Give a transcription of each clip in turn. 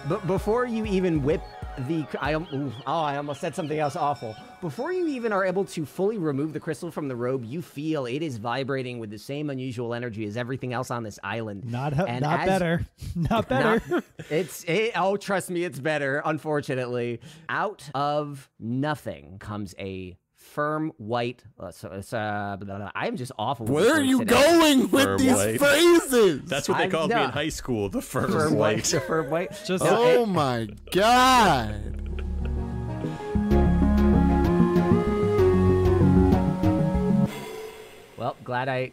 But before you even whip the... I almost said something else awful. Before you even are able to fully remove the crystal from the robe, you feel it is vibrating with the same unusual energy as everything else on this island. Not better. Not better. Oh, trust me, it's better, unfortunately. Out of nothing comes a firm white. I am just awful. Where are you going with these phrases? That's what they called me in high school. The firm white. The firm white. Oh my god. Well, glad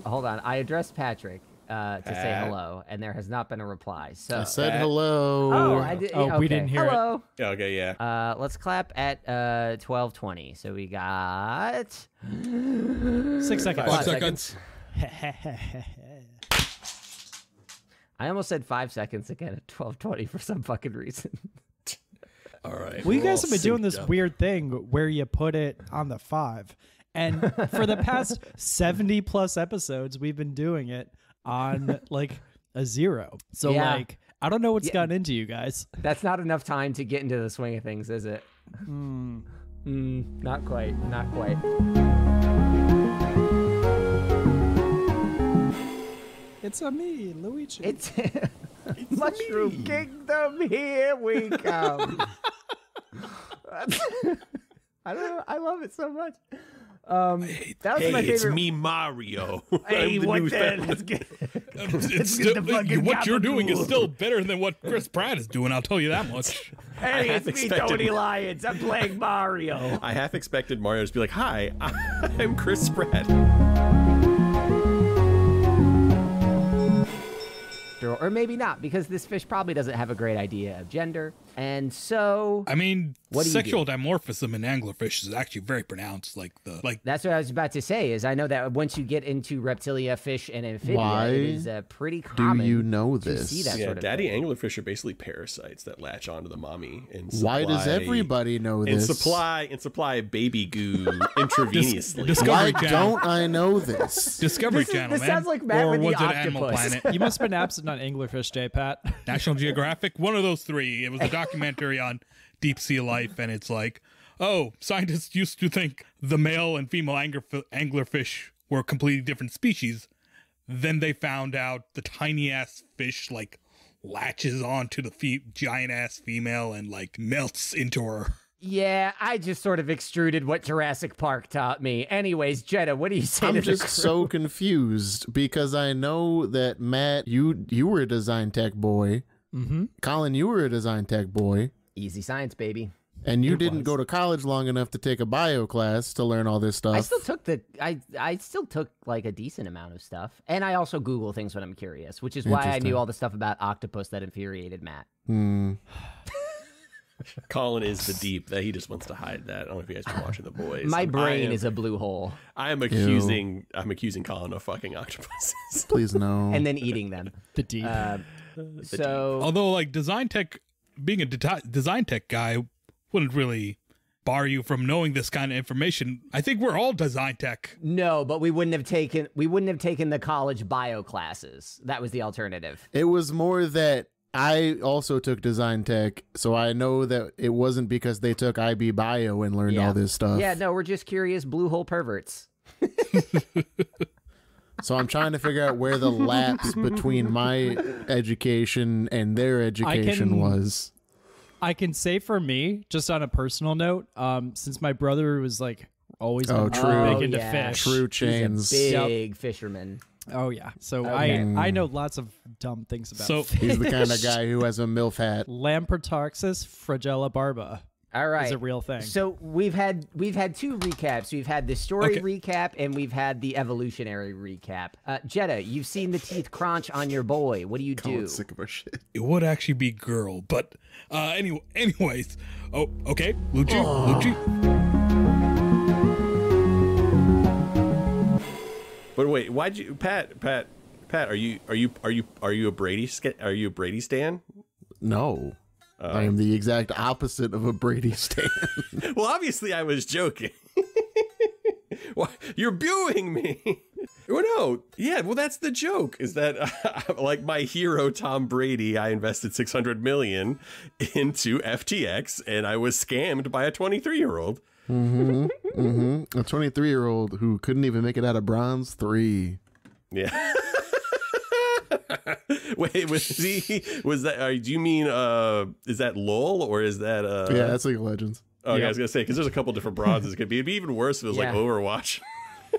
hold on. I addressed Patrick to say hello, and there has not been a reply. So I said hello. Oh, I did. Oh, okay. we didn't hear hello. it. Okay, yeah. Let's clap at 12:20. So we got 6 seconds. 5 seconds. I almost said 5 seconds again at 12:20 for some fucking reason. All right. Well, you guys have been doing this weird thing where you put it on the 5. And for the past 70 plus episodes, we've been doing it on like a 0. So like, I don't know what's gotten into you guys. That's not enough time to get into the swing of things, is it? Not quite. Not quite. It's a me, Luigi. It's Mushroom Kingdom. Here we come. I don't know. I love it so much. That was my favorite. It's me, Mario. Hey, what the? Let's get. What you're doing is still better than what Chris Pratt is doing. I'll tell you that much. Hey, it's me, Tony Lyons. I'm playing Mario. I half expected Mario to be like, "Hi, I'm Chris Pratt." Or maybe not, because this fish probably doesn't have a great idea of gender. And so, I mean, what sexual dimorphism in anglerfish is actually very pronounced. That's what I was about to say. Is I know that once you get into reptilia, fish, and amphibia, it is pretty common. Do you know this? To see that sort of daddy thing. anglerfish are basically parasites that latch onto the mommy and why does everybody know this? And supply baby goo intravenously. Why don't I know this? Discovery Channel, this man. sounds like Matt or with was the it Animal octopus. Planet? You must have been absent on Anglerfish Day, Pat. National Geographic, one of those 3. It was a documentary on deep sea life, and it's like, oh, scientists used to think the male and female anglerfish were completely different species. Then they found out the tiny ass fish like latches onto the giant ass female and like melts into her. Yeah, I just sort of extruded what Jurassic Park taught me. Anyways, Jeddah, what do you say to the crew? I'm just so confused because I know that Matt, you were a design tech boy. Mm-hmm. Colin, you were a design tech boy. Easy science, baby. And you didn't go to college long enough to take a bio class to learn all this stuff. I still took like a decent amount of stuff. And I also Google things when I'm curious, which is why I knew all the stuff about octopus that infuriated Matt. Colin is the deep that he just wants to hide that. I don't know if you guys been watching The Boys. My brain is a blue hole. I'm accusing Colin of fucking octopuses. Please no. And then eating them. The deep. Although like design tech, being a design tech guy wouldn't really bar you from knowing this kind of information. I think we're all design tech. No, but we wouldn't have taken the college bio classes. That was the alternative. It was more that I also took design tech, so I know that it wasn't because they took IB bio and learned all this stuff. Yeah, no, we're just curious blue hole perverts. So I'm trying to figure out where the lapse between my education and their education was. I can say for me, just on a personal note, since my brother was like always big into fish. True chains. He's a big fisherman. Oh yeah. So I know lots of dumb things about fish. He's the kind of guy who has a MILF hat. Lamprotarxis flagella barba. All right. Is a real thing. So we've had 2 recaps. We've had the story recap and we've had the evolutionary recap. Jeddah, you've seen the teeth crunch on your boy. What do you do? Sick of our shit. It would actually be girl, but anyways. Oh, okay. Lucci. But wait, why'd you, Pat? Are you a Brady stan? No, I am the exact opposite of a Brady stan. Well, obviously, I was joking. Well, you're viewing me. no. Yeah, well, that's the joke. Is that like my hero Tom Brady? I invested $600 million into FTX, and I was scammed by a 23-year-old. A 23-year-old who couldn't even make it out of bronze 3. Yeah. Wait, was that? Do you mean is that LOL or is that? Yeah, that's League of Legends. Oh, yeah, I was gonna say because there's a couple different bronzes. It'd be even worse if it was like Overwatch.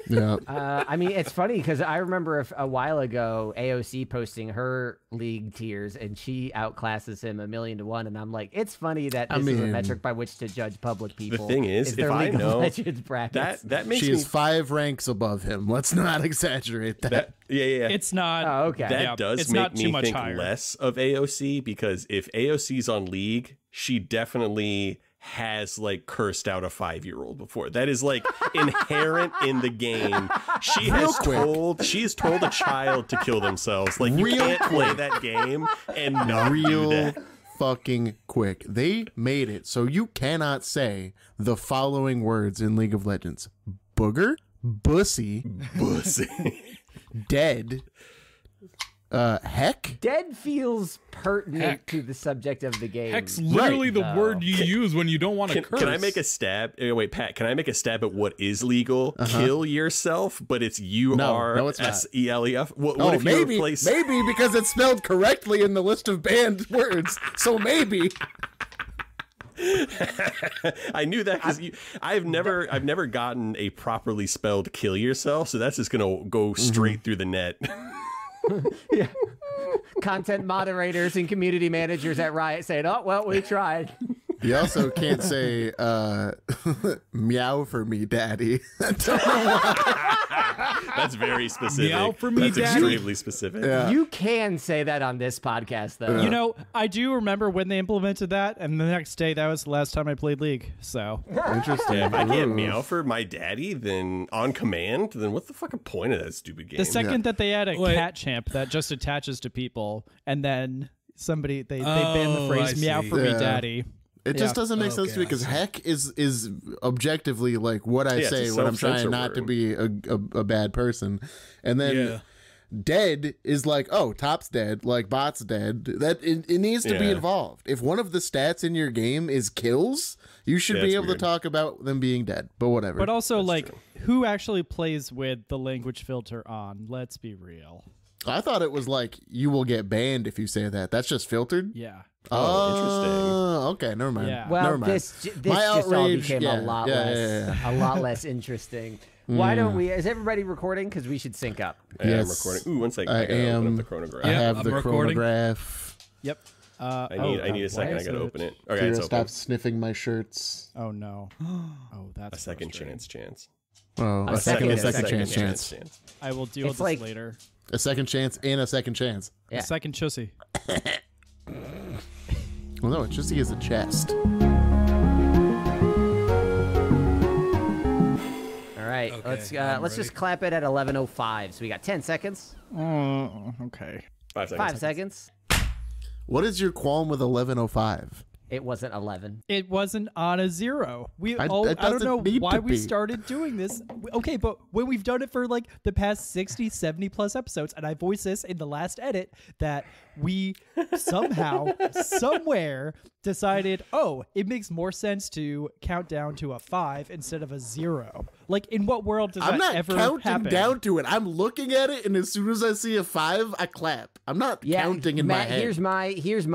Yeah. I mean, it's funny because I remember a while ago AOC posting her league tiers, and she outclasses him 1,000,000 to 1. And I'm like, it's funny that this is a metric by which to judge public people. The thing is their if League I know of Legends brackets. that makes she me is 5 ranks above him. Let's not exaggerate that. yeah. It's not. Oh, okay. That does it's make not too me much think higher. less of AOC because if AOC's on League, she definitely has like cursed out a 5-year-old before. That is like inherent in the game. She has told a child to kill themselves. Like you can't play that game and not do that. Fucking quick. They made it so you cannot say the following words in League of Legends: booger, bussy, dead, heck. Dead feels pertinent to the subject of the game. Heck's literally the though. word you use when you don't want to curse. Can I make a stab? Wait, Pat, can I make a stab at what is legal? Kill yourself, but it's URSELEF. What if you replace... maybe because it's spelled correctly in the list of banned words. So maybe. I knew that because I've never gotten a properly spelled kill yourself, so that's just gonna go straight through the net. Yeah. Content moderators and community managers at Riot saying, "Oh well, we tried." You also can't say meow for me, daddy. That's very specific. Meow for me, That's daddy. extremely specific. Yeah. You can say that on this podcast, though. You know, I do remember when they implemented that, and the next day, that was the last time I played League. So Interesting. Yeah, if I can't Ooh. meow for my daddy, then on command, then what's the fucking point of that stupid game? the second that they add a Wait. cat champ that just attaches to people, and then somebody they ban the phrase I "meow see. for me, Yeah. daddy." It just doesn't make sense to me because heck is objectively like what I Yeah, it's say a when I'm trying self-censor not to word. be a bad person, and then Yeah. dead is like, oh, top's dead, like bot's dead. That it needs to be Yeah. involved. If one of the stats in your game is kills, you should Yeah, be it's able weird. to talk about them being dead. But whatever. But also, like, who actually plays with the language filter on? Let's be real. I thought it was like you will get banned if you say that. That's just filtered. Yeah. Oh, okay, never mind. Yeah. Well, never mind. this just My all outrage, became yeah, a lot yeah, less, yeah, a lot less interesting. Why don't we? Is everybody recording? Because we should sync up. Yeah, I'm Yes. recording. Ooh, one second. I I gotta open am- up the chronograph. I Yeah, have I'm the recording. chronograph. Yep. I need a second. I gotta open it. Okay, Kira, it's open. stop sniffing my shirts. Oh no. Oh, that's A second frustrating. chance. Oh, a second chance. I will deal It's with this like- later. A second chance and a second chance. Yeah. A second chussy. Well, no, it just is a chest. All right, Okay, let's I'm just ready. clap it at 11:05. So we got 10 seconds, Oh, okay. 5 seconds. 5 seconds. What is your qualm with 11:05? It wasn't 11. It wasn't on a 0. It I don't doesn't know need why to we be. started doing this. Okay, but when we've done it for like the past 60, 70 plus episodes, and I voiced this in the last edit, that we somehow, somewhere decided, oh, it makes more sense to count down to a 5 instead of a 0. Like, in what world does I'm that not ever counting happen? down to it. I'm looking at it, and as soon as I see a 5, I clap. I'm not Yeah, counting in Matt, my head. here's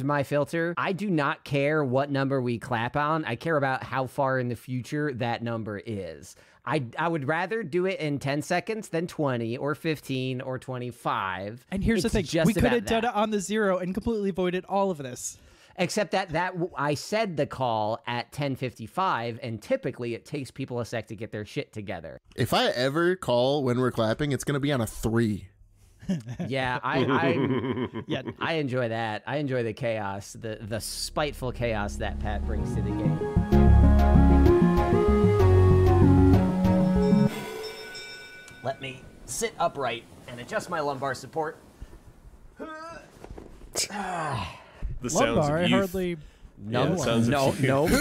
my filter. I do not care what number we clap on. I care about how far in the future that number is. I would rather do it in 10 seconds than 20 or 15 or 25. And here's It's the thing. just We could have about done that. it on the 0 and completely avoided all of this. Except that I said the call at 10:55, and typically it takes people a sec to get their shit together. If I ever call when we're clapping, it's going to be on a 3. Yeah, Yeah. I enjoy that. I enjoy the chaos, the spiteful chaos that Pat brings to the game. Let me sit upright and adjust my lumbar support. The sounds Lumbar, of I youth. hardly... No, the sounds of no, youth.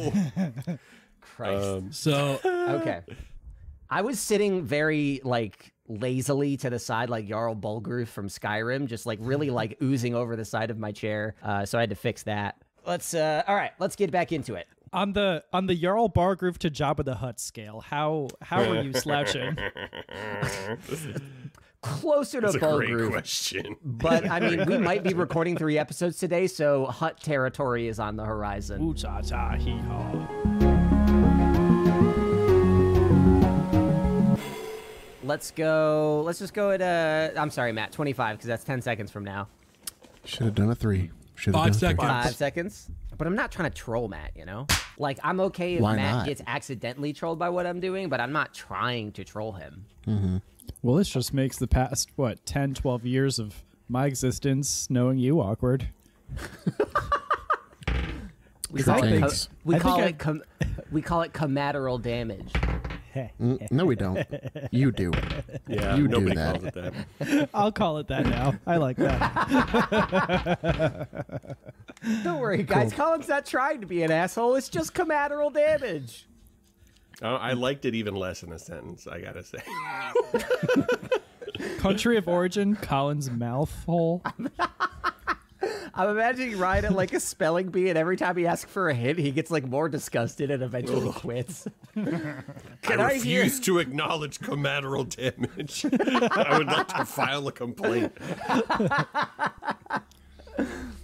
no bar. Christ. So Okay. I was sitting very like lazily to the side like Jarl Bulgruf from Skyrim, just like really like oozing over the side of my chair. So I had to fix that. All right, let's get back into it. On the Jarl Bargroove to Jabba the Hutt scale, how were you slouching? Closer to That's a great Bulgruf. question. But I mean, we might be recording 3 episodes today, so Hutt territory is on the horizon. Ooh cha cha hee haw. Let's just go at I'm sorry, Matt, 25 because that's 10 seconds from now. Should have done a 3. Should 5 have done seconds. 5 seconds. But I'm not trying to troll Matt, you know? Like, I'm okay if Why Matt not? gets accidentally trolled by what I'm doing, but I'm not trying to troll him. Well, this just makes the past 10, 12 years of my existence knowing you awkward. We Sure call it thanks. we I call think it we call it collateral damage. No, we don't. You do. Yeah, You do nobody that. calls it that. I'll call it that now. I like that. Don't worry, guys. Colin's not trying to be an asshole. It's just collateral damage. I liked it even less in a sentence, I gotta say. Country of origin, Colin's mouth hole. I'm imagining Ryan at like a spelling bee, and every time he asks for a hint, he gets like more disgusted and eventually quits. I refuse to acknowledge collateral damage. I would like to file a complaint.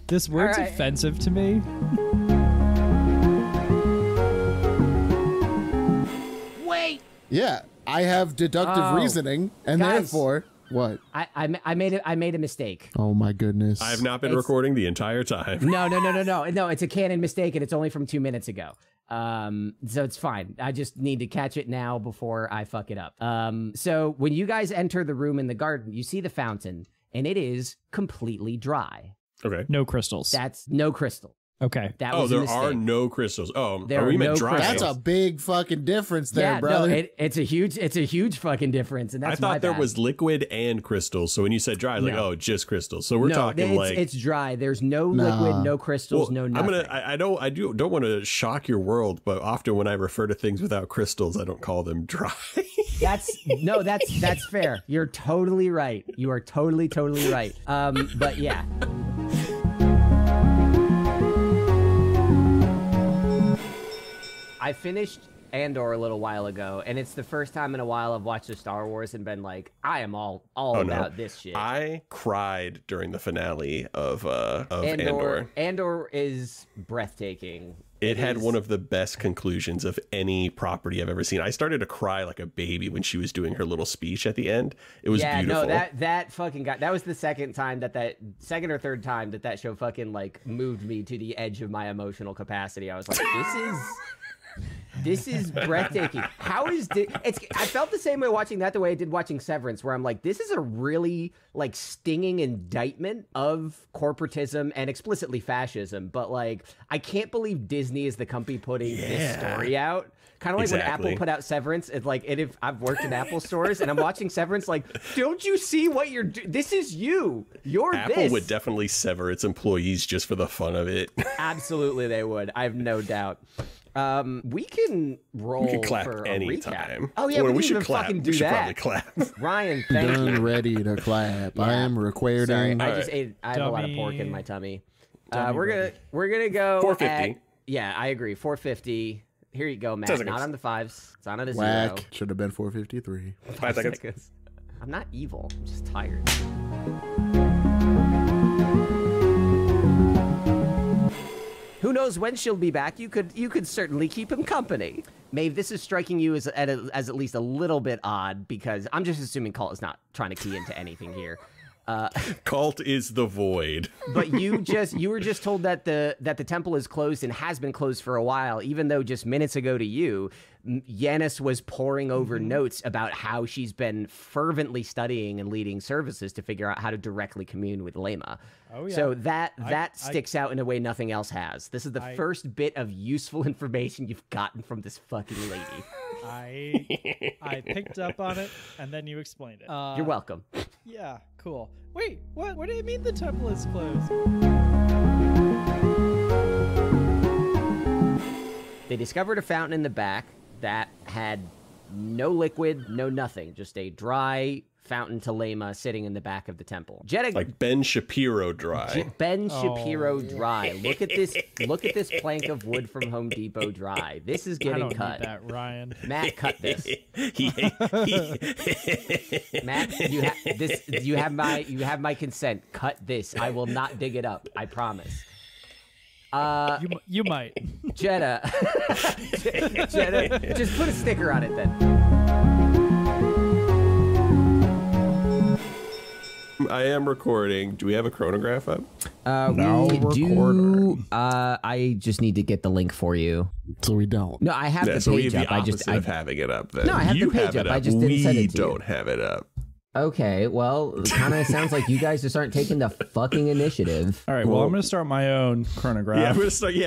This word's All right. offensive to me. Wait, Yeah, I have deductive Oh. reasoning, and Guys. therefore, what? I made a mistake. Oh my goodness! I have not been It's- recording the entire time. No. It's a canon mistake, and it's only from 2 minutes ago. So it's fine. I just need to catch it now before I fuck it up. So when you guys enter the room in the garden, you see the fountain, and it is completely dry. Okay. No crystals. That's no crystal. Okay. That Oh, was a there mistake. are no crystals. Oh, There we are meant no dry. That's a big fucking difference there, brother. No, it's a huge fucking difference, and I that's my thought there bad. was liquid and crystals. So when you said dry, I was like, No. oh, just crystals. So we're no, talking like it's dry. There's no liquid, no crystals, no nothing. don't want to shock your world, but often when I refer to things without crystals, I don't call them dry. That's fair. You're totally right. You are totally right. But yeah. I finished Andor a little while ago, and it's the first time in a while I've watched a Star Wars and been like, I am all about this shit. I cried during the finale of Andor. Andor is breathtaking. It had is- one of the best conclusions of any property I've ever seen. I started to cry like a baby when she was doing her little speech at the end. It was beautiful. No, that fucking got. That was the second or third time that show fucking like moved me to the edge of my emotional capacity. I was like, this is breathtaking. How is I felt the same way watching that the way I did watching Severance, where I'm like, this is a really like stinging indictment of corporatism and explicitly fascism. But like, I can't believe Disney is the company putting this story out. Kind of like when Exactly. Apple put out Severance. It's like, if I've worked in Apple stores and I'm watching Severance, like, don't you see what you're doing? This is you. You're Apple this. would definitely sever its employees just for the fun of it. Absolutely, they would. I have no doubt. We can roll We can clap for a anytime. recap. Oh yeah, Well, we, we should even clap. fucking We do should that. probably clap. Ryan, thank you. Done, ready to clap. I am recording. Sorry, I All just right. ate. I have a lot of pork in Dummy. my tummy. Dummy We're gonna go 450. at- yeah, I agree. 450. Here you go, Matt. 10 seconds. Not on the fives. It's on at a zero. Whack. Should have been 453. 5 seconds. I'm not evil. I'm just tired. Who knows when she'll be back? You could certainly keep him company. Maeve, this is striking you as at least a little bit odd because I'm just assuming Colt is not trying to key into anything here. Cult is the void. But you were just told that the temple is closed and has been closed for a while, even though just minutes ago to you, Yanis was poring over notes about how she's been fervently studying and leading services to figure out how to directly commune with Lema. Oh, yeah. So that sticks out in a way nothing else has. This is the first bit of useful information you've gotten from this fucking lady. I picked up on it, and then you explained it. You're welcome. Yeah, cool. Wait, what? What do you mean the temple is closed? They discovered a fountain in the back that had no liquid, no nothing. Just a dry fountain telema sitting in the back of the temple. Jetta, like Ben Shapiro dry. Ben Shapiro dry. Look at this. Look at this plank of wood from Home Depot dry. This is I getting don't cut. need that, Ryan. Matt, cut this. Matt, you have my consent. Cut this. I will not dig it up. I promise. You might. Jetta, Jetta, just put a sticker on it then. I am recording. Do we have a chronograph up? We do. I just need to get the link for you. So we don't. No, I have the So we have page the up. opposite of having it up. Then No, I have you the page have up. it I just didn't send it to you. We don't have it up. Okay, well, it kind of sounds like you guys just aren't taking the fucking initiative. All right, well, I'm going to start my own chronograph. Yeah, I'm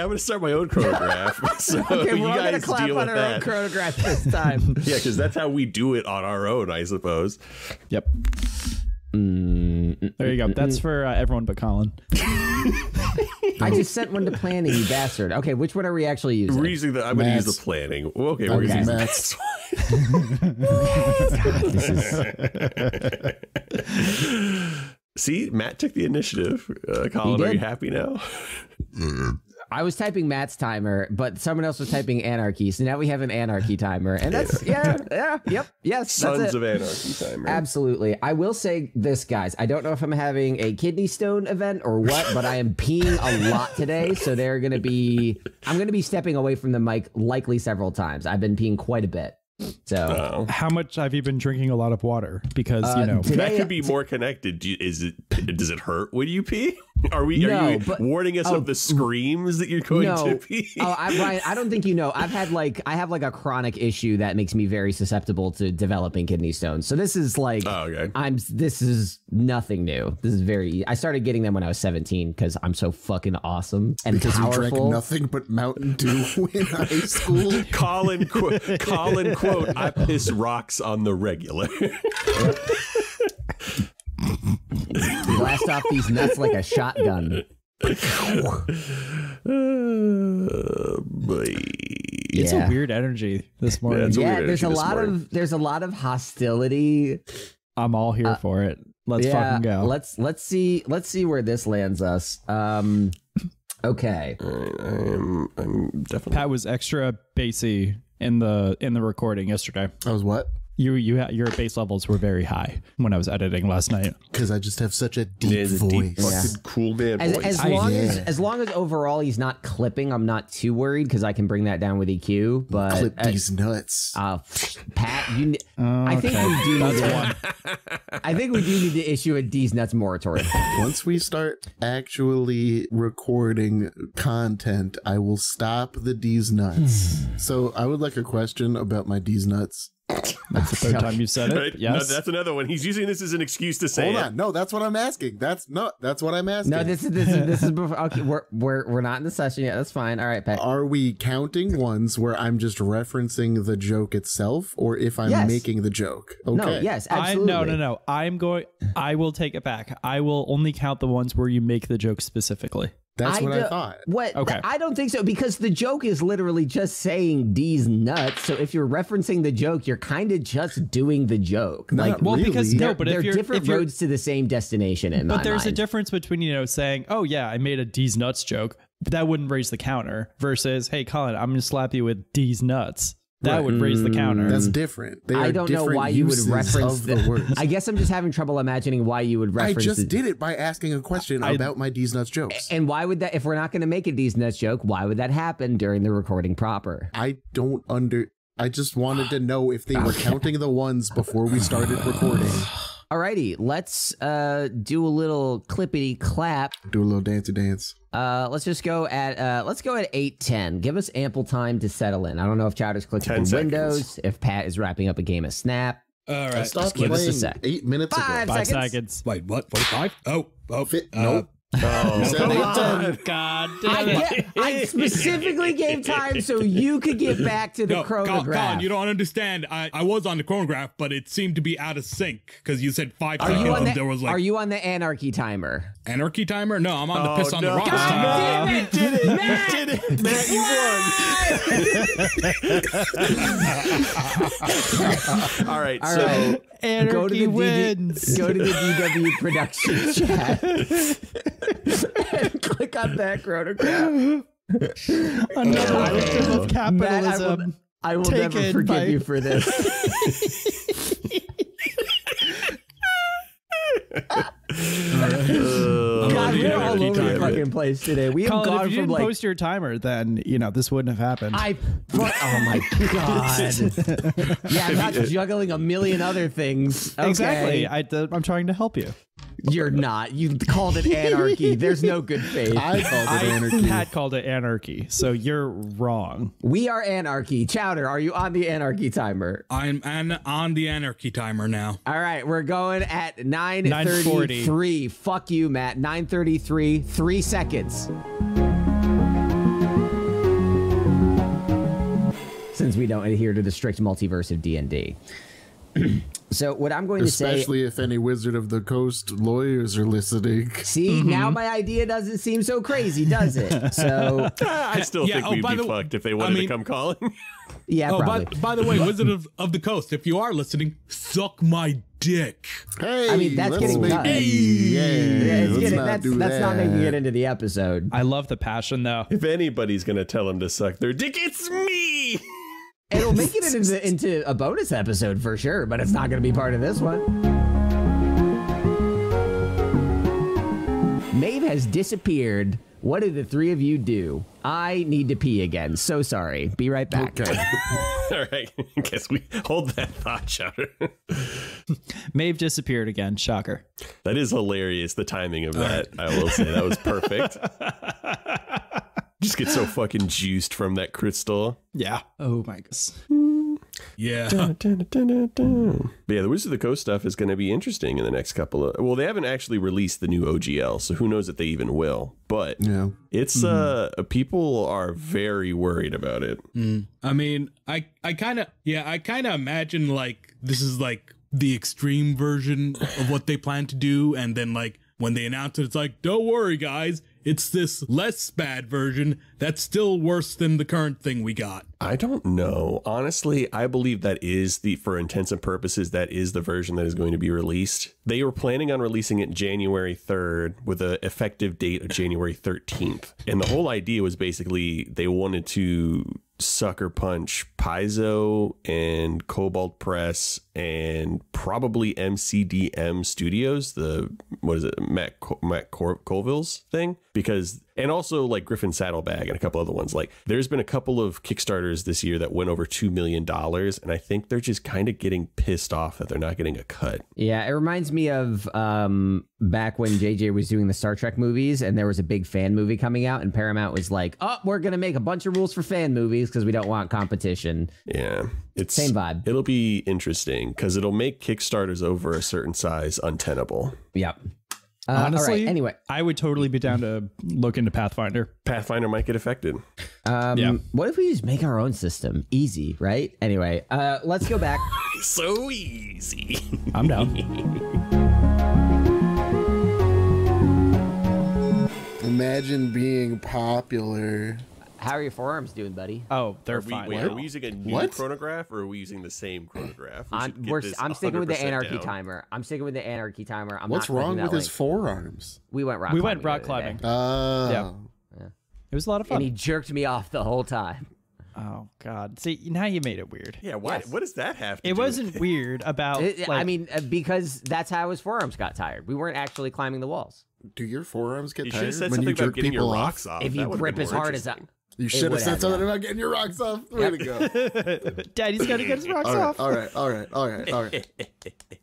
gonna start my own chronograph. So Okay, you we're all gonna guys clap deal on with our own that. chronograph this time. Yeah, because that's how we do it on our own, I suppose. Yep. There you go. That's for everyone but Colin. I just sent one to planning, you bastard. Okay, which one are we actually using? We're using I'm going to use Matt's. the planning. Okay, we're Okay. using Matt's. See, Matt took the initiative. Colin, He are you did. happy now? I was typing Matt's timer, but someone else was typing anarchy, so now we have an anarchy timer, and that's yes, that's Sons it. of Anarchy timer. Absolutely. I will say this, guys. I don't know if I'm having a kidney stone event or what, but I am peeing a lot today, so I'm going to be stepping away from the mic likely several times. I've been peeing quite a bit. So How much have you been drinking a lot of water? Because, you know, today- That could be more connected. Does it hurt when you pee? Are No, you but- warning us of the screams that you're going to pee? Ryan, I don't think you know. I have like a chronic issue that makes me very susceptible to developing kidney stones. So this is like, Oh, okay. this is nothing new. This is I started getting them when I was 17 because I'm so fucking awesome and Because you drank powerful. nothing but Mountain Dew in high school. Colin quote, I piss rocks on the regular. Blast off these nuts like a shotgun. Boy. it's Yeah. a weird energy this morning. it's a Yeah, weird there's a energy this lot morning. of hostility. I'm all here for it. Let's fucking go. Let's see where this lands us. Okay. I'm definitely. Pat was extra bassy in the recording yesterday. I was what? Your bass levels were very high when I was editing last night. Because I just have such a It deep is a deep voice. fucking cool man voice. As long as overall he's not clipping, I'm not too worried because I can bring that down with EQ. But Clip these nuts. Pat, I think we do need to. I think we do need to issue a D's nuts moratorium. Once we start actually recording content, I will stop the D's nuts. So I would like a question about my D's nuts. That's the third time you said it. Right? Yes. No, that's another one. He's using this as an excuse to say Hold it. on. No, that's what I'm asking. That's what I'm asking. No, this is before. Okay, we're not in the session yet. That's fine. All right, Pat. Are we counting ones where I'm just referencing the joke itself, or if I'm Yes. making the joke? Okay. No, yes, absolutely. No. I will take it back. I will only count the ones where you make the joke specifically. That's what I don't- thought. What? Okay. I don't think so because the joke is literally just saying D's nuts. So if you're referencing the joke, you're kind of just doing the joke. Not Well, because really. no, but they're if you're different if you're, roads to the same destination. In but my there's a mind. difference between saying, "Oh yeah, I made a D's nuts joke," but that wouldn't raise the counter. Versus, "Hey Colin, I'm gonna slap you with D's nuts." That would raise the counter. That's different. They I are don't know different why you would uses reference of the words. I guess I'm just having trouble imagining why you would I reference. just did it by asking a question about my D's nuts jokes. And why would that? If we're not going to make a D's nuts joke, why would that happen during the recording proper? I just wanted to know if they were counting the ones before we started recording. Alrighty, let's do a little clippity clap. Do a little dancey dance. Let's just go at 8:10. Give us ample time to settle in. I don't know if Chowder's clicking 10 through seconds. Windows, if Pat is wrapping up a game of Snap. All I right. stopped give us a playing sec. 8 minutes Five ago. 5 seconds. seconds. Wait, what? 45? Oh. Nope. Oh, Said come 8:10. on. God damn it! I specifically gave time so you could get back to the chronograph. Colin, you don't understand. I was on the chronograph, but it seemed to be out of sync because you said 5 Are seconds. you on And there was are you on the anarchy timer? anarchy timer? No, I'm on the piss on the rocks God timer. damn it! Did it! Did it! Matt, you won. All right, so Anarchy wins. Go to the DW production chat and click on that chronograph. Another victim of capitalism. Matt, I will never forgive you for this. God, we're all over the fucking place today. We have Colin, gone if you from didn't like post your timer, then this wouldn't have happened. oh my god. Yeah, I'm not juggling a million other things. Okay. Exactly. I'm trying to help you. You're not. You called it anarchy. There's no good faith. I called it anarchy. Pat called it anarchy, so you're wrong. We are anarchy. Chowder, are you on the anarchy timer? I'm on the anarchy timer now. All right, we're going at 9:33. Fuck you, Matt. 9:33. 3 seconds. Since we don't adhere to the strict multiverse of D&D. So what I'm going to say, especially if any Wizard of the Coast lawyers are listening. See, now my idea doesn't seem so crazy, does it? So I still think we'd be fucked if they wanted to come calling. Yeah, probably. By the way, Wizard of the Coast, if you are listening, suck my dick. Hey, I mean, that's getting cut. That's not making it into the episode. I love the passion, though. If anybody's gonna tell him to suck their dick, it's me. It'll make it into a bonus episode for sure, but it's not going to be part of this one. Maeve has disappeared. What did the three of you do? I need to pee again. So sorry. Be right back. Okay. All right. I guess we hold that thought, Chowder. Maeve disappeared again. Shocker. That is hilarious. The timing of that, I will say, that was perfect. Just get so fucking juiced from that crystal. Yeah. Oh my goodness. Yeah. But yeah, the Wizard of the Coast stuff is going to be interesting in the next couple of... Well, they haven't actually released the new OGL, so who knows if they even will. But it's... people are very worried about it. I mean, I kind of imagine like this is like the extreme version of what they plan to do, and then like when they announce it, it's like, don't worry, guys. It's this less bad version that's still worse than the current thing we got. I don't know. Honestly, I believe that is for intents and purposes, that is the version that is going to be released. They were planning on releasing it January 3rd with an effective date of January 13th. And the whole idea was basically they wanted to sucker punch Paizo and Cobalt Press and probably MCDM Studios, Matt Colville's thing, and also like Griffin Saddlebag and a couple other ones. Like there's been a couple of Kickstarters this year that went over $2 million, and I think they're just kind of getting pissed off that they're not getting a cut. Yeah, it reminds me of back when JJ was doing the Star Trek movies and there was a big fan movie coming out and Paramount was like, oh, we're going to make a bunch of rules for fan movies because we don't want competition. Yeah, it's same vibe. It'll be interesting because it'll make Kickstarters over a certain size untenable. Yep. Honestly, all right, anyway, I would totally be down to look into Pathfinder. Pathfinder might get affected. What if we just make our own system? Easy, right? Anyway, let's go back. So easy. I'm down. Imagine being popular. How are your forearms doing, buddy? Oh, they're fine. Wait, are we using a new chronograph or are we using the same chronograph? I'm sticking with the anarchy timer. I'm sticking with the anarchy timer. What's wrong with his forearms? We went rock climbing. Yeah. It was a lot of fun. And he jerked me off the whole time. Oh God! See, now you made it weird. Yeah, why? Yes. What does that have to do? It wasn't weird about. I mean, because that's how his forearms got tired. We weren't actually climbing the walls. Do your forearms get tired said when you jerk people your rocks off? If you grip as hard as you should have said something about getting your rocks off. Way to go! Daddy's got to get his rocks off. All right.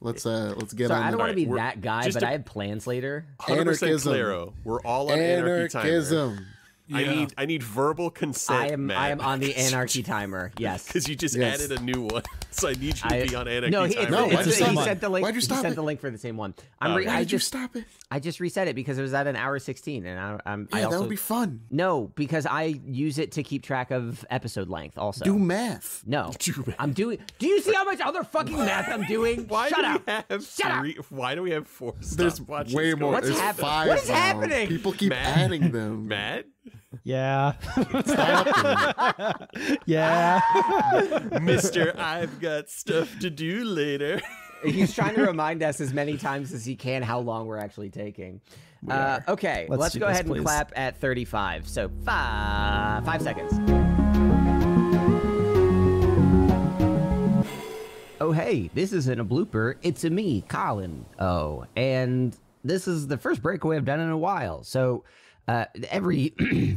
Let's get on. I don't want to be that guy, but I have plans later. 100% Claro. We're all on anarchy timer. Yeah. I need verbal consent. I am on the anarchy timer. Yes, because you just added a new one. So I need you to be on Anarchy No, Time. he sent the link. Why'd you stop he sent it? the link for the same one. Why did you stop it? I just reset it because it was at an hour 16, and I also, that would be fun. No, because I use it to keep track of episode length. Also, Do math. no, I'm doing. Do you see how much other fucking math I'm doing? Shut up! Why do we have 4 There's stopwatches way more. What's There's happening? 5 What is now. happening? People keep Matt? adding them. Matt? Yeah. Stop it. Yeah. Mr. I've got stuff to do later. He's trying to remind us as many times as he can how long we're actually taking. Okay, let's do go this, ahead and please. clap at 35. So 5 seconds. Oh, hey, this isn't a blooper. It's a me, Colin. Oh, and this is the first breakaway I've done in a while. So every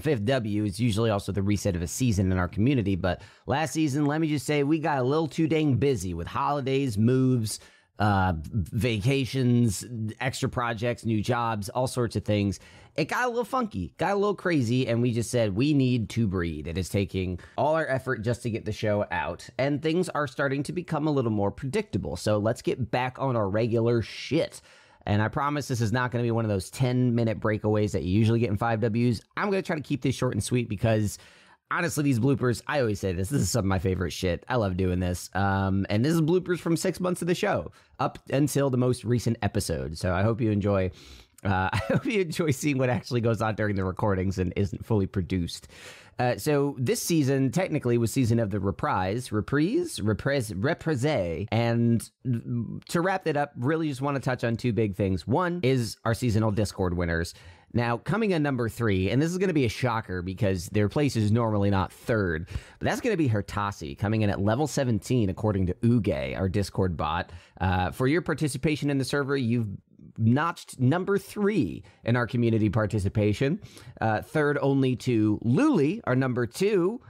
fifth W is usually also the reset of a season in our community. But last season, let me just say, we got a little too dang busy with holidays, moves, vacations, extra projects, new jobs, all sorts of things. It got a little funky, got a little crazy, and we just said we need to breathe. It is taking all our effort just to get the show out, and things are starting to become a little more predictable. So let's get back on our regular shit. And I promise this is not going to be one of those 10-minute breakaways that you usually get in 5Ws. I'm going to try to keep this short and sweet because honestly, these bloopers, I always say this is some of my favorite shit. I love doing this. And this is bloopers from 6 months of the show up until the most recent episode. So I hope you enjoy. I hope you enjoy seeing what actually goes on during the recordings and isn't fully produced. So this season technically was season of the reprise, and to wrap it up, really just want to touch on 2 big things. One is our seasonal Discord winners. Now, coming in number 3, and this is going to be a shocker because their place is normally not 3rd, but that's going to be Hertasi, coming in at level 17, according to Hingey, our Discord bot. For your participation in the server, you've notched number 3 in our community participation, 3rd only to Luli, our number 2,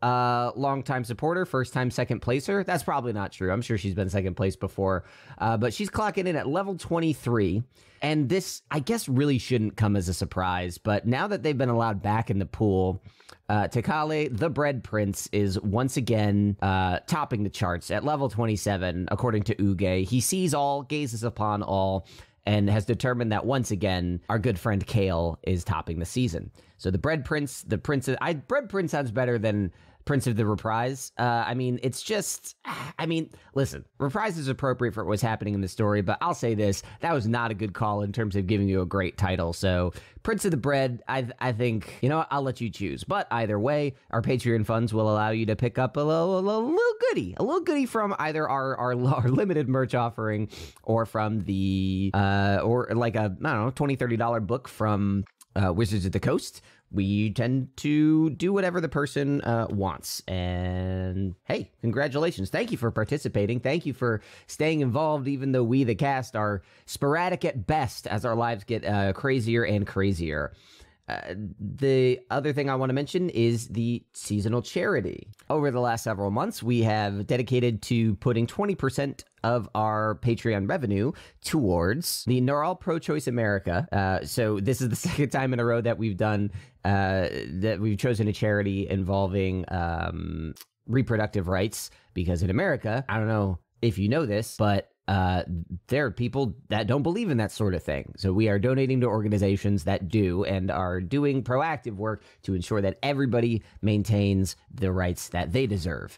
longtime supporter, first time second placer. That's probably not true. I'm sure she's been second place before, but she's clocking in at level 23. And this, I guess, really shouldn't come as a surprise, but now that they've been allowed back in the pool, Takale, the Bread Prince, is once again topping the charts at level 27, according to Hingey. He sees all, gazes upon all, and has determined that once again, our good friend Kale is topping the season. So the Bread Prince, Bread Prince sounds better than Prince of the Reprise. It's just, listen, Reprise is appropriate for what was happening in the story, but I'll say this, that was not a good call in terms of giving you a great title. So Prince of the Bread, I think, you know what, I'll let you choose. But either way, our Patreon funds will allow you to pick up a little goodie from either our limited merch offering or from the, or like a, I don't know, $20, $30 book from Wizards of the Coast. We tend to do whatever the person wants. And hey, congratulations. Thank you for participating. Thank you for staying involved, even though we, the cast, are sporadic at best as our lives get crazier and crazier. The other thing I want to mention is the seasonal charity. Over the last several months, we have dedicated to putting 20% of our Patreon revenue towards the Neural Pro-Choice America. So this is the second time in a row that we've done, that we've chosen a charity involving reproductive rights, because in America, I don't know if you know this, but there are people that don't believe in that sort of thing. So we are donating to organizations that do and are doing proactive work to ensure that everybody maintains the rights that they deserve.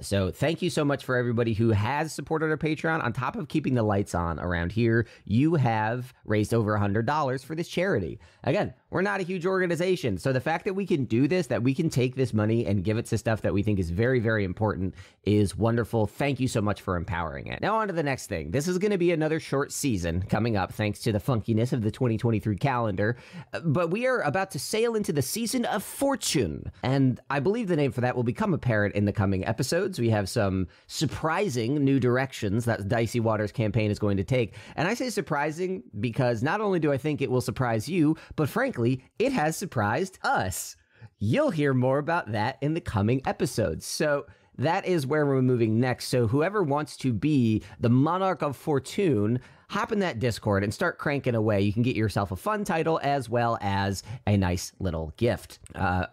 So thank you so much for everybody who has supported our Patreon. On top of keeping the lights on around here, you have raised over $100 for this charity. Again, we're not a huge organization, so the fact that we can do this, that we can take this money and give it to stuff that we think is very, very important is wonderful. Thank you so much for empowering it. Now on to the next thing. This is going to be another short season coming up thanks to the funkiness of the 2023 calendar, but we are about to sail into the season of fortune, and I believe the name for that will become apparent in the coming episodes. We have some surprising new directions that Dicey Waters campaign is going to take, and I say surprising because not only do I think it will surprise you, but frankly, it has surprised us. You'll hear more about that in the coming episodes. So that is where we're moving next. So whoever wants to be the Monarch of Fortune, hop in that Discord and start cranking away. You can get yourself a fun title as well as a nice little gift.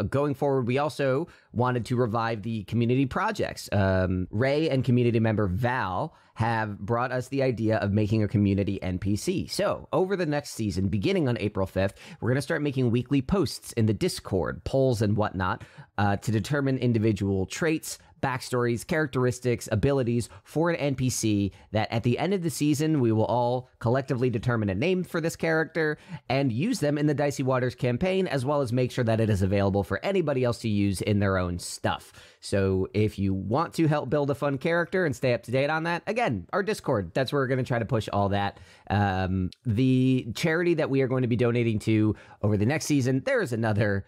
Going forward, we also wanted to revive the community projects. Ray and community member Val have brought us the idea of making a community NPC. So over the next season, beginning on April 5th, we're going to start making weekly posts in the Discord, polls and whatnot, to determine individual traits, backstories, characteristics, abilities for an NPC that at the end of the season, we will all collectively determine a name for this character and use them in the Dicey Waters campaign, as well as make sure that it is available for anybody else to use in their own stuff. So if you want to help build a fun character and stay up to date on that, again, our Discord, that's where we're going to try to push all that. The charity that we are going to be donating to over the next season, there is another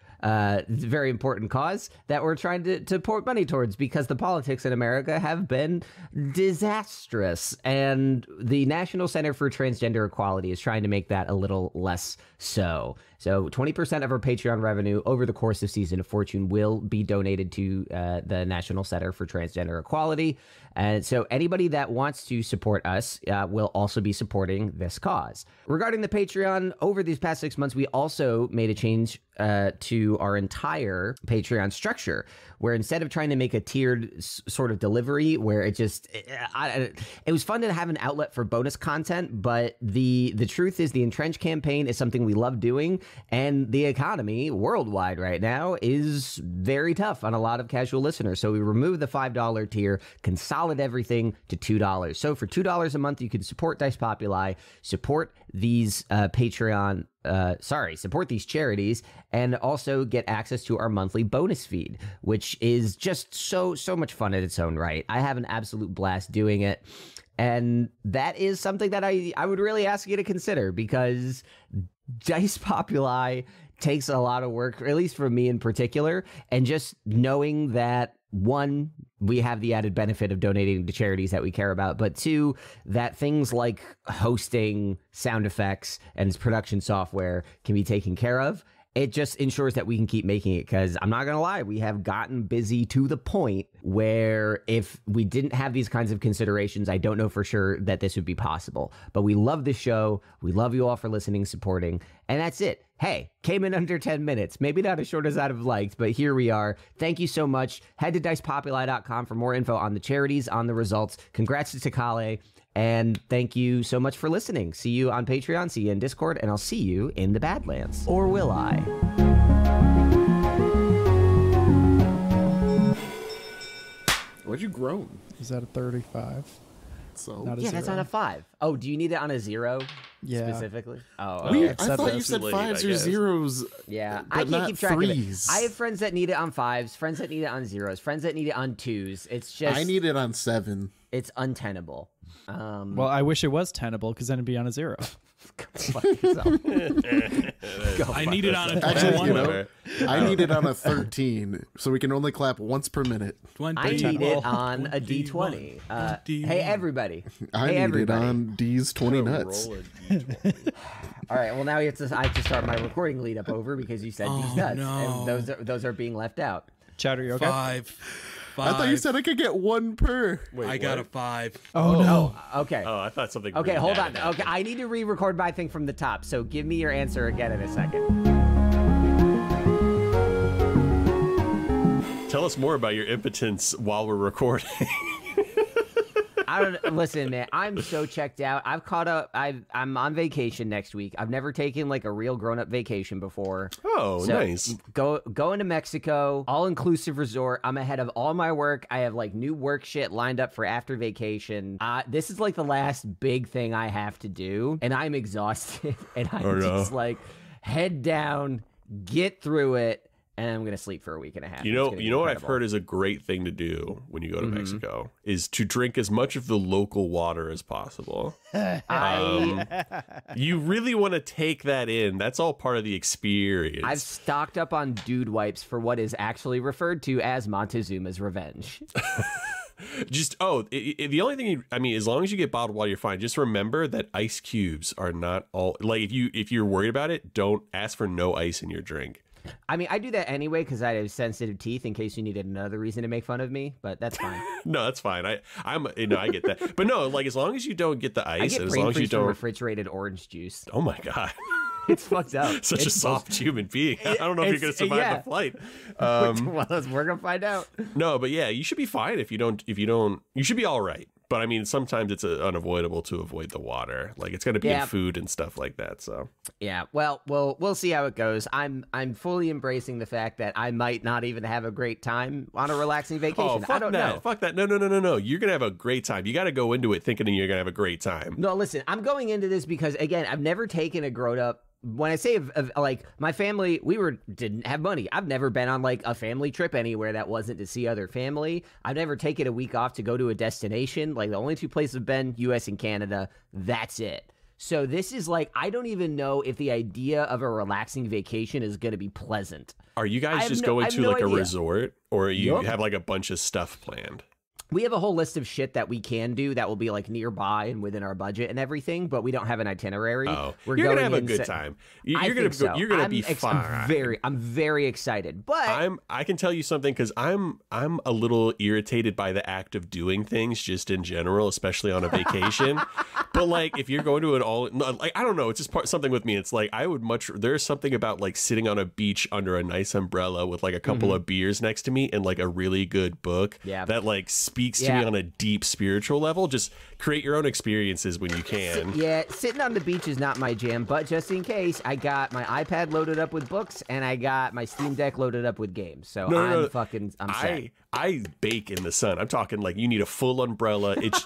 very important cause that we're trying to pour money towards, because the politics in America have been disastrous, and the National Center for Transgender Equality is trying to make that a little less so. So 20% of our Patreon revenue over the course of Season of Fortune will be donated to the National Center for Transgender Equality. And so anybody that wants to support us will also be supporting this cause. Regarding the Patreon, over these past 6 months, we also made a change to our entire Patreon structure, where instead of trying to make a tiered sort of delivery where it was fun to have an outlet for bonus content, but the truth is the Entrenched campaign is something we love doing, and the economy worldwide right now is very tough on a lot of casual listeners. So we removed the $5 tier, consolidate everything to $2. So for $2 a month, you can support Dice Populi, support these support these charities, and also get access to our monthly bonus feed, which is just so much fun in its own right. I have an absolute blast doing it. And that is something that I would really ask you to consider, because Dice Populi takes a lot of work, or at least for me in particular, and just knowing that, one, we have the added benefit of donating to charities that we care about, but two, that things like hosting, sound effects, and production software can be taken care of. It just ensures that we can keep making it, because I'm not going to lie, we have gotten busy to the point where if we didn't have these kinds of considerations, I don't know for sure that this would be possible. But we love the show. We love you all for listening, supporting, and that's it. Hey, came in under 10 minutes. Maybe not as short as I'd have liked, but here we are. Thank you so much. Head to dicepopuli.com for more info on the charities, on the results. Congrats to Takale. And thank you so much for listening. See you on Patreon, see you in Discord, and I'll see you in the Badlands. Or will I? What'd you groan? Is that a 35? So Not a Yeah, that's zero. on a 5. Oh, do you need it on a 0 Yeah. specifically? Oh, Weird. okay. I thought you that's said late, fives I or guess. zeros. Yeah, but I can't not keep track threes. of it. I have friends that need it on 5s, friends that need it on 0s, friends that need it on 2s. It's just, I need it on 7. it's untenable. Well, I wish it was tenable, because then it'd be on a 0. Fuck yourself. I need it on a Actually, 21. you know, I need it on a 13, so we can only clap once per minute. I need it on a D20. Hey, everybody. I Hey, need everybody. it on D's 20 nuts. Roll a D20. All right, well, now I have to start my recording lead up over because you said these nuts. no. And those are being left out. Chowder, you okay? 5. I thought you said I could get one per. Wait, I got a what? 5. Oh, no. Okay. Oh, I thought something. Okay, really hold bad on. happened. Okay, I need to re-record my thing from the top. So give me your answer again in a second. Tell us more about your impotence while we're recording. I don't listen, man. I'm so checked out. I've caught up. I'm on vacation next week. I've never taken like a real grown-up vacation before. Oh, So, nice. Going to Mexico, all-inclusive resort. I'm ahead of all my work. I have like new work shit lined up for after vacation. This is like the last big thing I have to do, and I'm exhausted. And I'm just like, head down, get through it, and I'm gonna sleep for a week and a half. You It's know, gonna be you know what I've incredible. heard is a great thing to do when you go to Mm-hmm. Mexico is to drink as much of the local water as possible. You really want to take that in. That's all part of the experience. I've stocked up on dude wipes for what is actually referred to as Montezuma's revenge. Just the only thing as long as you get bottled water, you're fine. Just remember that ice cubes are not all like if you're worried about it, don't ask for no ice in your drink. I mean, I do that anyway because I have sensitive teeth in case you needed another reason to make fun of me, but that's fine. No, that's fine. I'm I get that. But no, like as long as you don't get the ice, I get and as brain long as you freeze from don't refrigerated orange juice. Oh my God. It's fucked up. Such a soft human being. I don't know if you're going to survive the flight. Well, we're going to find out. No, but yeah, you should be fine if you don't, you should be all right. But I mean, sometimes it's unavoidable to avoid the water. Like it's going to be in food and stuff like that. So yeah, well, we'll see how it goes. I'm fully embracing the fact that I might not even have a great time on a relaxing vacation. Oh, fuck I don't know. Fuck that. No. You're going to have a great time. You got to go into it thinking you're going to have a great time. No, listen, I'm going into this because, again, I've never taken a grown-up. When I say like my family, didn't have money. I've never been on like a family trip anywhere that wasn't to see other family. I've never taken a week off to go to a destination. Like the only two places I've been, US and Canada. That's it. So this is like, I don't even know if the idea of a relaxing vacation is going to be pleasant. Are you guys just going to like a resort, or you Yup. have like a bunch of stuff planned? We have a whole list of shit that we can do that will be like nearby and within our budget and everything, but we don't have an itinerary. Oh, you're gonna have a good time. You're gonna be fine. I'm very excited, but I can tell you something because I'm a little irritated by the act of doing things just in general, especially on a vacation. But like if you're going to I don't know, it's just something with me. It's like there's something about like sitting on a beach under a nice umbrella with like a couple of beers next to me and like a really good book that like speaks to me on a deep spiritual level. Just create your own experiences when you can. Sitting on the beach is not my jam, but just in case, I got my iPad loaded up with books and I got my Steam Deck loaded up with games. So I'm set. I bake in the sun. I'm talking like you need a full umbrella. It's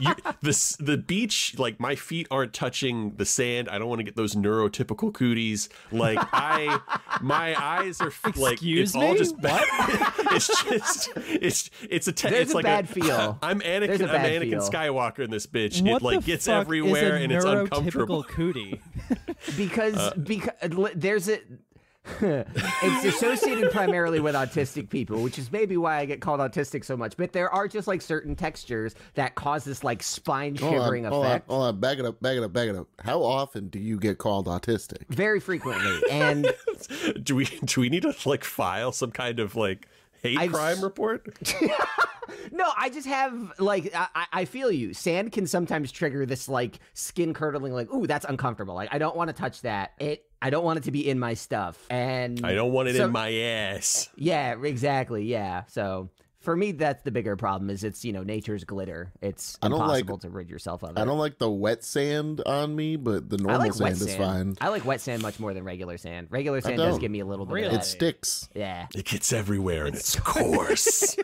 the beach, like my feet aren't touching the sand. I don't want to get those neurotypical cooties. Like my eyes are like Excuse it's me? all just What? it's There's like a bad feel. I'm Anakin Skywalker in this bitch. What it like the gets fuck everywhere is a and it's uncomfortable. neurotypical cootie? because there's a it's associated primarily with autistic people, which is maybe why I get called autistic so much. But there are just like certain textures that cause this like spine shivering effect. Hold on, back it up. How often do you get called autistic? Very frequently. And do we need to like file some kind of like hate crime report? No, I just have like I feel you. Sand can sometimes trigger this like skin curdling, like, ooh, that's uncomfortable. Like I don't want to touch that. I don't want it to be in my stuff, and I don't want it in my ass. Yeah, exactly. Yeah. So for me, that's the bigger problem. Is it's nature's glitter. It's impossible to rid yourself of it. I don't like the wet sand on me, but the normal sand is fine. I like wet sand much more than regular sand. Regular sand does give me a little bit. It sticks. Yeah. It gets everywhere and it's coarse.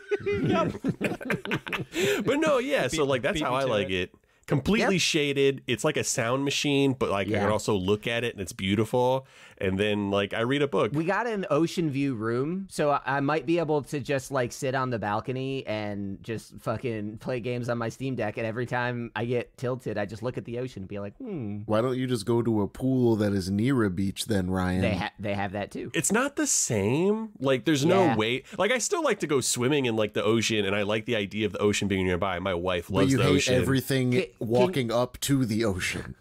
But no, yeah. So like that's how I like it. Completely shaded. It's like a sound machine, but like I can also look at it and it's beautiful. And then like I read a book. We got an ocean view room, so I might be able to just like sit on the balcony and just fucking play games on my Steam Deck. And every time I get tilted, I just look at the ocean and be like, Why don't you just go to a pool that is near a beach then, Ryan? They have that too. It's not the same. Like there's no way. Like I still like to go swimming in like the ocean, and I like the idea of the ocean being nearby. My wife loves the ocean. But you hate everything walking up to the ocean.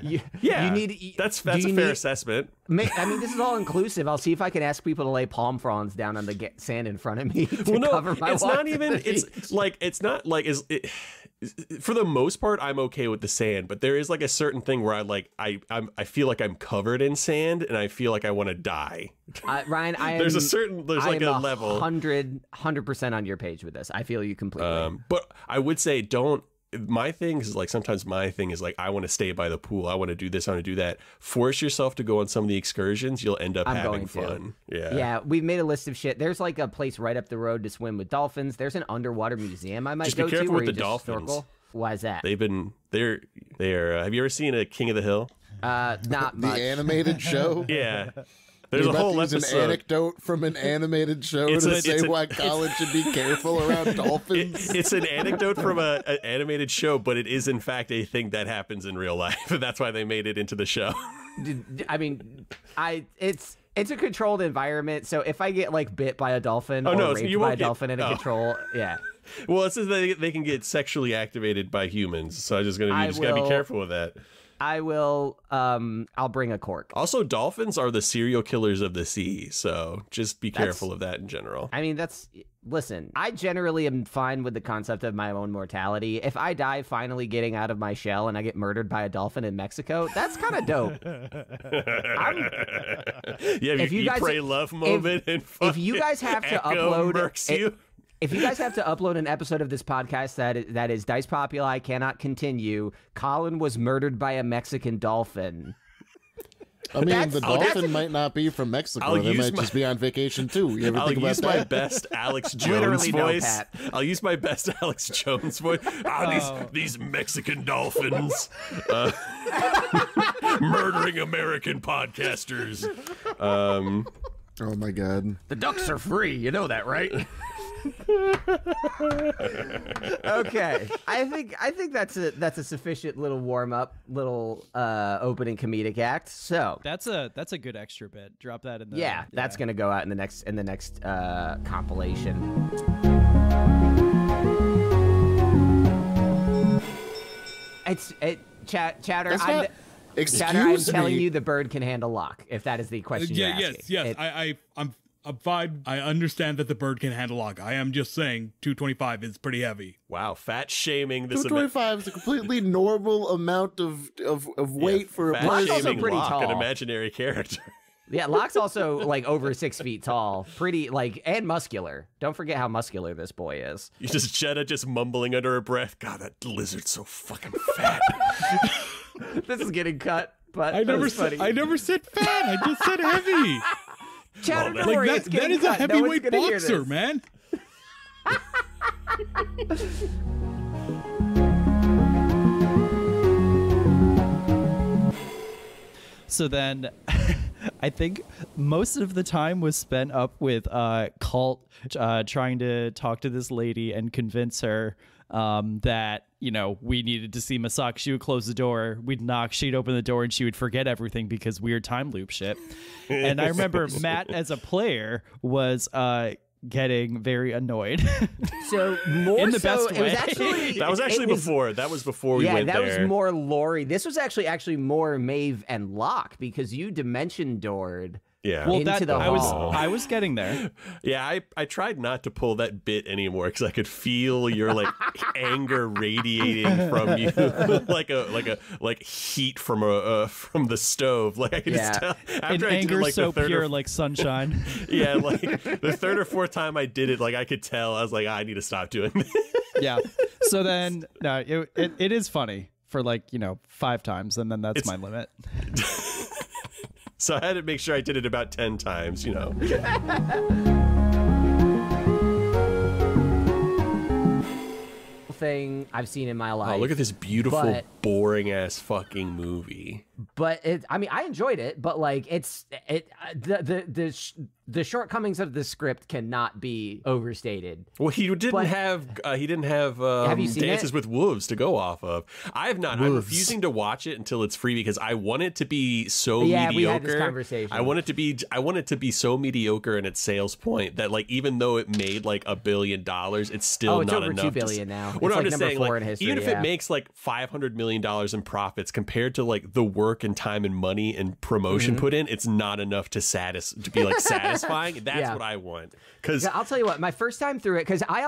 That's a fair assessment. I mean, this is all inclusive. I'll see if I can ask people to lay palm fronds down on the sand in front of me to cover my it's walk not to even. the It's beach. like it's not like for the most part, I'm okay with the sand, but there is like a certain thing where I feel like I'm covered in sand and I feel like I want to die. Ryan, there's like a level. 100% on your page with this. I feel you completely. But I would say my thing is like sometimes my thing is like I want to stay by the pool. I want to do this. I want to do that. Force yourself to go on some of the excursions. You'll end up having fun. Yeah. We've made a list of shit. There's like a place right up the road to swim with dolphins. There's an underwater museum I might just go be careful to. with the dolphins. Snorkel. Why is that? They're. Have you ever seen a King of the Hill? Not much. The animated show. Yeah. There's a whole episode. An anecdote from an animated show to say why Colin should be careful around dolphins. It's an anecdote from an animated show, but it is in fact a thing that happens in real life. That's why they made it into the show. I mean, it's a controlled environment, so if I get like bit by a dolphin or raped by a dolphin in a control, Well, it says they can get sexually activated by humans, so I'm just gotta be careful with that. I will. I'll bring a cork. Also, dolphins are the serial killers of the sea, so just be careful of that in general. I mean, listen, I generally am fine with the concept of my own mortality. If I die finally getting out of my shell and I get murdered by a dolphin in Mexico, that's kind of dope. If you guys pray love moment if you guys have to upload If you guys have to upload an episode of this podcast that is Dice Populi cannot continue, Colin was murdered by a Mexican dolphin. I mean, the dolphin might not be from Mexico. They might just be on vacation, too. You ever think about that? I'll use my best Alex Jones voice. I'll use my best Alex Jones voice. These Mexican dolphins murdering American podcasters. Oh, my God. The ducks are free. You know that, right? Okay, I think that's a sufficient little warm up, little opening comedic act. So that's a good extra bit. Drop that in there. Yeah, that's gonna go out in the next compilation. Chatter. I'm telling you, the bird can handle lock. If that is the question you're asking. Yes. I'm fine. I understand that the bird can handle log. I am just saying 225 is pretty heavy. Wow, fat shaming this. 225 is a completely normal amount of weight for a fat shaming pretty Locke, tall. An imaginary character. Yeah, Locke's also like over 6 feet tall, pretty and muscular. Don't forget how muscular this boy is. You just Jenna just mumbling under her breath. God, that lizard's so fucking fat. This is getting cut, but I never said fat. I just said heavy. Chatter, that is a heavyweight boxer, man. So then I think most of the time was spent up with Colt trying to talk to this lady and convince her that, we needed to see Masak. She would close the door, we'd knock, she'd open the door, and she would forget everything because weird time loop shit. And I remember Matt as a player was getting very annoyed. So more in the so, best way. That was actually before. That was before we went there. Yeah, that was more Lori. This was actually more Maeve and Locke because you dimension doored. Yeah. Well, into the hall. I was getting there. Yeah, I tried not to pull that bit anymore because I could feel your anger radiating from you, like heat from the stove. Like I could just tell. After I anger did it, so pure, like sunshine. Yeah, like the third or fourth time I did it, like I could tell. I was like, I need to stop doing this. Yeah. So then, no, it is funny for 5 times, and then that's my limit. So I had to make sure I did it about 10 times, Thing I've seen in my life. Oh, look at this beautiful, boring ass fucking movie. But I enjoyed it, but the shortcomings of the script cannot be overstated. Well, he didn't have you seen Dances with Wolves to go off of. I have not. Wolves. I'm refusing to watch it until it's free because I want it to be so mediocre. We had this conversation. I want it to be so mediocre in its sales point that even though it made $1 billion, it's still not over enough. $2 billion now. Well, I'm just number saying, 4 in history, even if it makes $500 million in profits compared to the work and time and money and promotion put in, it's not enough to be satisfying. That's what I want. Because I'll tell you what, my first time through it, because I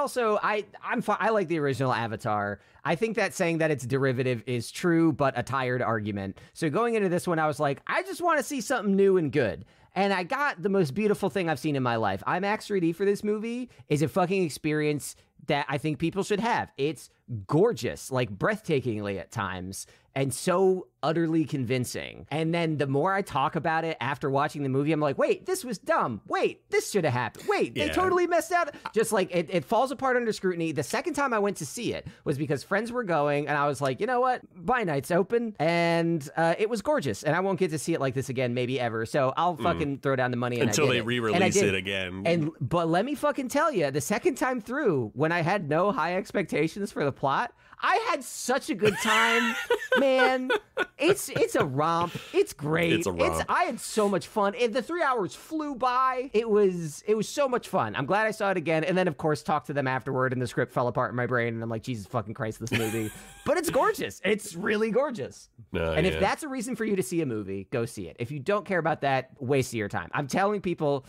like the original Avatar. I think that saying that it's derivative is true, but a tired argument. So going into this one, I was like, I just want to see something new and good. And I got the most beautiful thing I've seen in my life. IMAX 3D for this movie is a fucking experience that I think people should have. It's gorgeous, breathtakingly at times, and so utterly convincing. And then the more I talk about it after watching the movie, I'm like, wait, this was dumb. Wait, this should have happened. Wait, they totally messed out. Just it falls apart under scrutiny. The second time I went to see it was because friends were going, and I was like, you know what? By night's open, and it was gorgeous. And I won't get to see it like this again, maybe ever. So I'll fucking throw down the money. And until they re-release it again. But let me fucking tell you, the second time through, when I had no high expectations for the plot, I had such a good time, man. It's a romp. It's great. It's a romp. I had so much fun. The 3 hours flew by. It was so much fun. I'm glad I saw it again. And then, of course, talked to them afterward, and the script fell apart in my brain. And I'm like, Jesus fucking Christ, this movie. But it's gorgeous. It's really gorgeous. And if that's a reason for you to see a movie, go see it. If you don't care about that, waste your time. I'm telling people.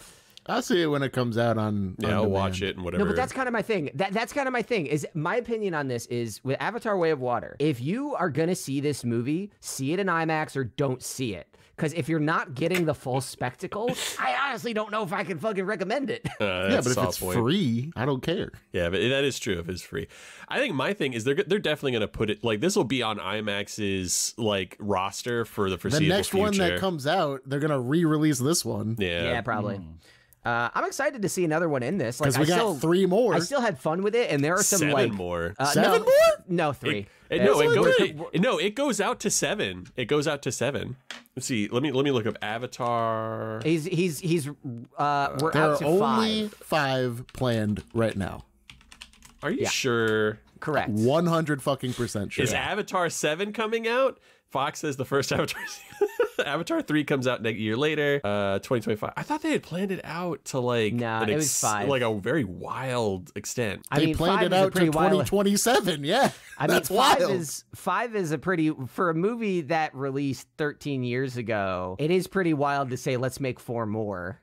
I'll see it when it comes out on. Yeah, I'll watch it and whatever. No, but that's kind of my thing. That's kind of my thing. Is my opinion on this is with Avatar: Way of Water. If you are gonna see this movie, see it in IMAX or don't see it. Because if you're not getting the full spectacle, I honestly don't know if I can fucking recommend it. Yeah, but if it's free, I don't care. Yeah, but that is true if it's free. I think my thing is they're definitely going to put it, like, this will be on IMAX's, like, roster for the foreseeable future. The next one that comes out, they're going to re-release this one. Yeah, probably. I'm excited to see another one in this. Because we got 3 more. I still had fun with it, and there are some 7 more. 7 more? No, 3. It goes out to 7. It goes out to 7. Let's see. Let me look up Avatar. We're there out are to only 5. 5 planned right now. Are you sure? Correct. 100% sure. Is Avatar 7 coming out? Fox says the first Avatar. Avatar 3 comes out a year later, 2025. I thought they had planned it out to like it was 5. Like a very wild extent. They planned it out to 2027. Yeah, I mean, 5 is a pretty, for a movie that released 13 years ago. It is pretty wild to say let's make 4 more.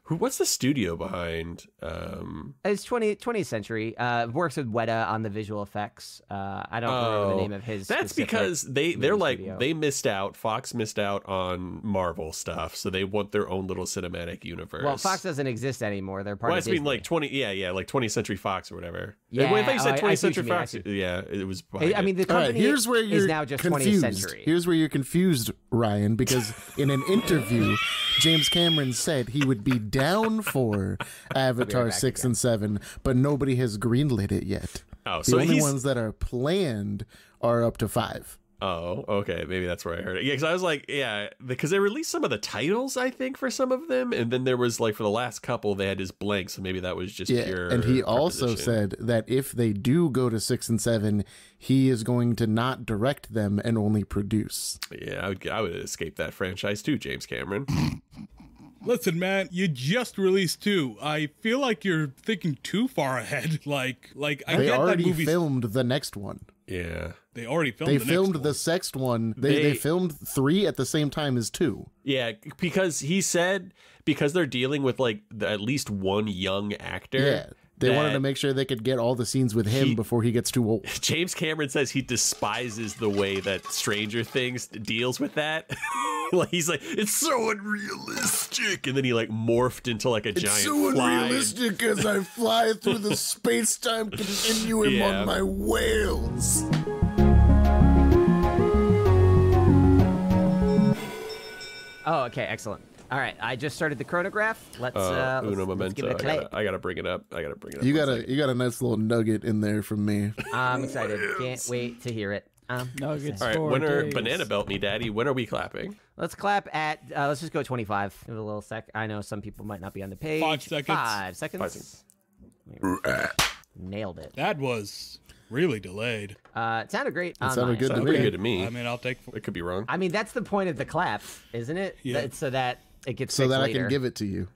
What's the studio behind? It's 20th Century. Works with Weta on the visual effects. I don't remember the name of his. That's because they're like studio. They missed out. Fox missed out on Marvel stuff, so they want their own little cinematic universe. Well, Fox doesn't exist anymore. They're part of Disney. I mean, like 20th Century Fox or whatever. Yeah, I thought you said 20th Century Fox. Yeah, it was. I mean, the company here's where you're is now just confused. 20th Century. Here's where you're confused, Ryan, because in an interview, James Cameron said he would be down for Avatar 6 and 7, but nobody has greenlit it yet. Oh, the only ones that are planned are up to 5. Oh, okay. Maybe that's where I heard it. Yeah, because I was like, because they released some of the titles, I think, for some of them, and then there was like for the last couple they had his blank, so maybe that was just pure. And he also said that if they do go to 6 and 7, he is going to not direct them and only produce. Yeah, I would escape that franchise too, James Cameron. Listen, man, you just released 2. I feel like you're thinking too far ahead. Like they already filmed the next one. Yeah, they already filmed. They filmed the next one. They filmed 3 at the same time as 2. Yeah, because he said they're dealing with like at least one young actor. Yeah. They wanted to make sure they could get all the scenes with him before he gets too old. James Cameron says he despises the way that Stranger Things deals with that. Like he's like, it's so unrealistic, and then he like morphed into like a giant so fly. Unrealistic as I fly through the space-time continuum on my whales. Oh, okay, excellent. All right, I just started the chronograph. Let's give it a play. I gotta bring it up. You got a nice little nugget in there from me. I'm excited. Can't wait to hear it. Nuggets. All right, when are Banana Belt Me Daddy? When are we clapping? Let's clap at. Let's just go 25. Give it a little sec. I know some people might not be on the page. 5 seconds. 5 seconds. Nailed it. That was really delayed. It sounded great. It sounded good to me. Pretty good to me. I mean, I'll take. It could be wrong. I mean, that's the point of the clap, isn't it? Yeah. So that it gets so that later. I can give it to you.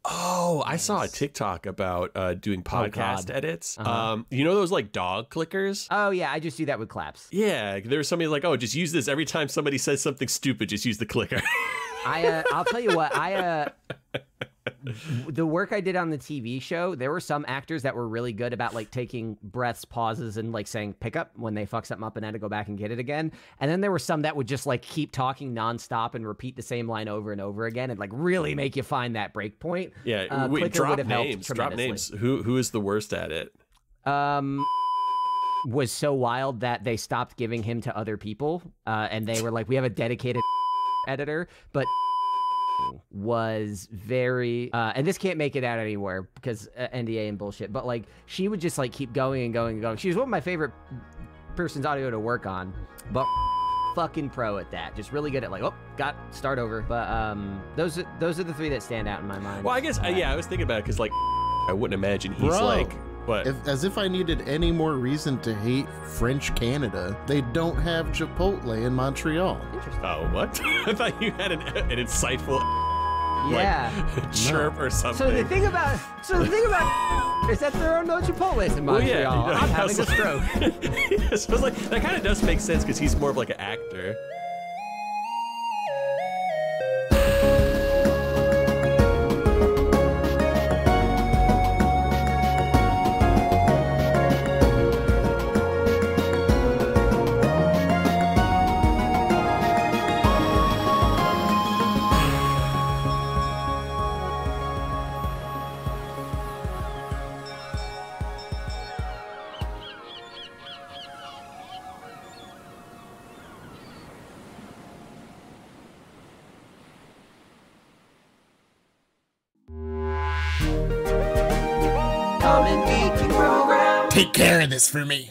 Oh, I saw a TikTok about doing podcast edits. You know those like dog clickers? Oh yeah, I just do that with claps. Yeah, there's somebody like, oh, just use this every time somebody says something stupid. Just use the clicker. I'll tell you what. The work I did on the TV show, there were some actors that were really good about like taking breaths, pauses, and like saying pick up when they fuck something up and had to go back and get it again. And then there were some that would just like keep talking nonstop and repeat the same line over and over again and like really make you find that break point. Yeah, wait, drop names. Drop names. Who is the worst at it? Was so wild that they stopped giving him to other people, and they were like, we have a dedicated editor, but was very and this can't make it out anywhere because NDA and bullshit, but like she would just like keep going and going and going. She was one of my favorite person's audio to work on, but fucking pro at that, just really good at like start over. But those are the 3 that stand out in my mind. Well, I guess I was thinking about it because like I wouldn't imagine he's like What? As if I needed any more reason to hate French Canada, they don't have Chipotle in Montreal. Interesting. Oh, what? I thought you had an insightful chirp or something. So the thing about is that there are no Chipotles in Montreal. I'm having a stroke. So it's like that kind of does make sense because he's more of like an actor. Take care of this for me.